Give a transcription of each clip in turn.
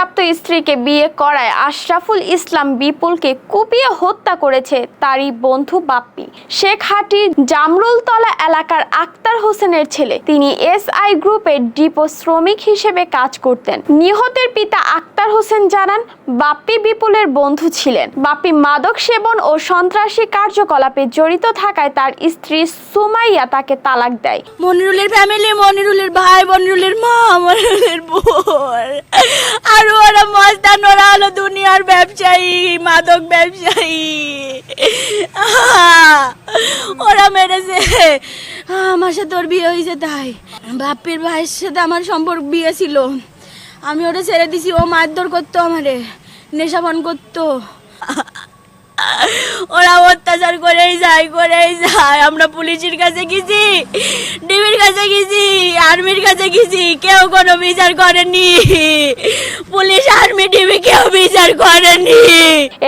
প্রাপ্ত স্ত্রীকে বিয়ে করায় আশরাফুল ইসলাম বিপুলকে কুপিয়ে হত্যা করেছে তারই বন্ধু বাপ্পি। শেখহাটি জামরুলতলা এলাকার আক্তার হোসেনের ছেলে। তিনি এসআই গ্রুপের ডিপো শ্রমিক হিসেবে কাজ করতেন। নিহতের পিতা আক্তার হোসেন জানান, বাপ্পি বিপুলের বন্ধু ছিলেন। বাপ্পি মাদক সেবন ও সন্ত্রাসী কার্যকলাপে জড়িত থাকায় তার স্ত্রী সুমাইয়া তাকে তালাক দেয়। মনিরুলের ফ্যামিলি, মনিরুলের ভাই, মনিরুলের মা, মনিরুলের বোন, আর ওরা মস্তান, ওরা হলো দুনিয়ার ব্যবসায়ী, মাদক ব্যবসায়ী। ওরা মেরেছে। আমার সাথে ওর বিয়ে হয়েছে, তাই বাপ্পির ভাইয়ের সাথে আমার সম্পর্ক বিয়ে ছিল। আমি ওটা ছেড়ে দিছি। ও মারধর করতো, আমারে নেশাপান করতো। ওরা অত্যাচার করেই যায়। আমরা পুলিশের কাছে গেছি, ডিবির কাছে গেছি, আর্মির কাছে গেছি, কেউ কোনো বিচার করেনি। পুলিশ, আর্মি, ডিবি কেউ বিচার করেনি।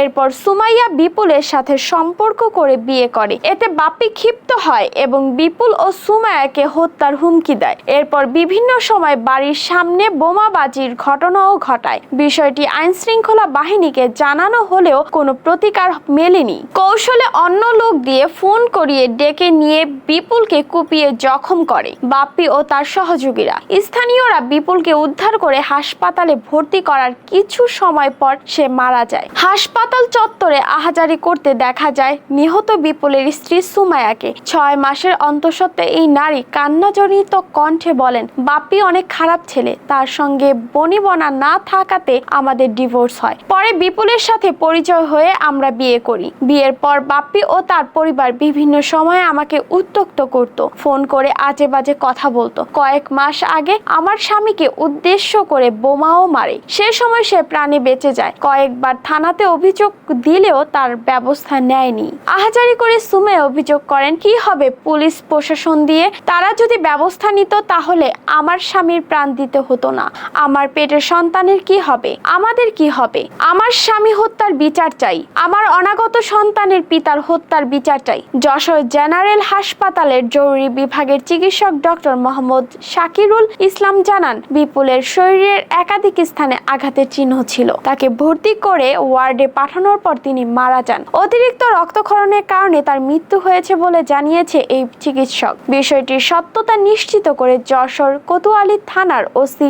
এরপর সুমাইয়া বিপুলের সাথে সম্পর্ক করে বিয়ে করে। এতে বাপ্পি ক্ষিপ্ত হয় এবং বিপুল ও সুমাইয়াকে হত্যার হুমকি দেয়। এরপর বিভিন্ন সময় বাড়ির সামনে বোমাবাজির ঘটনাও ঘটায়। বিষয়টি আইনশৃঙ্খলা বাহিনীকে জানানো হলেও কোনো প্রতিকার মেলেনি। কৌশলে অন্য লোক দিয়ে ফোন করিয়ে ডেকে নিয়ে বিপুলকে কুপিয়ে জখম করে বাপ্পি ও তার সহযোগীরা। স্থানীয়রা বিপুলকে উদ্ধার করে হাসপাতালে ভর্তি করার কিছু সময় পর সে মারা যায়। হাসপাতাল চত্বরে আহাজারি করতে দেখা যায় নিহত বিপুলের স্ত্রী সুমাইয়াকে। 6 মাসের অন্তঃসত্ত্বা এই নারী কান্নাজড়িত কণ্ঠে বলেন, বাপ্পি অনেক খারাপ ছেলে, তার সঙ্গে বনিবনা না থাকাতে আমাদের ডিভোর্স হয়। পরে বিপুলের সাথে পরিচয় হয়ে আমরা বিয়ে করি। বিয়ের পর বাপ্পি ও তার পরিবার বিভিন্ন সময়ে আমাকে উত্ত্যক্ত করত, ফোন করে আজে বাজে কথা বলতো। কয়েক মাস আগে আমার স্বামীকে উদ্দেশ্য করে বোমাও মারে। সে সময় সে প্রাণে বেঁচে যায়। কয়েকবার থানাতে অভিযোগ দিলেও তার ব্যবস্থা নেয়নি। আহাজারি করে সুমে অভিযোগ করেন, কি হবে পুলিশ প্রশাসন দিয়ে? তারা যদি ব্যবস্থা নিত তাহলে আমার স্বামীর প্রাণ দিতে হতো না। আমার পেটের সন্তানের কি হবে? আমাদের কি হবে? আমার স্বামী হত্যার বিচার চাই। আমার অনাগত সন্তানের পিতার হত্যার বিচার চাই। যশোর জেনারেল হাসপাতালের জরুরি বিভাগের চিকিৎসক ডক্টর মোহাম্মদ শাকিরুল ইসলাম জানান, বিপুলের শরীরের একাধিক স্থানে আঘাতের চিহ্ন ছিল। তাকে ভর্তি করে ওয়ার্ডে পাঠানোর পর তিনি মারা যান। অতিরিক্ত রক্তক্ষরণের কারণে তার মৃত্যু হয়েছে বলে জানিয়েছে এই চিকিৎসক। বিষয়টির সত্যতা নিশ্চিত করে যশোর কোতোয়ালি থানার ওসি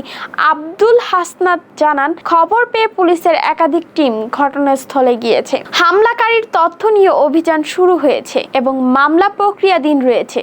আব্দুল হাসনাত জানান, খবর পেয়ে পুলিশের একাধিক টিম ঘটনাস্থলে গিয়েছে। হামলাকারীর তথ্য নিয়ে অভিযান শুরু হয়েছে এবং মামলা প্রক্রিয়াধীন রয়েছে।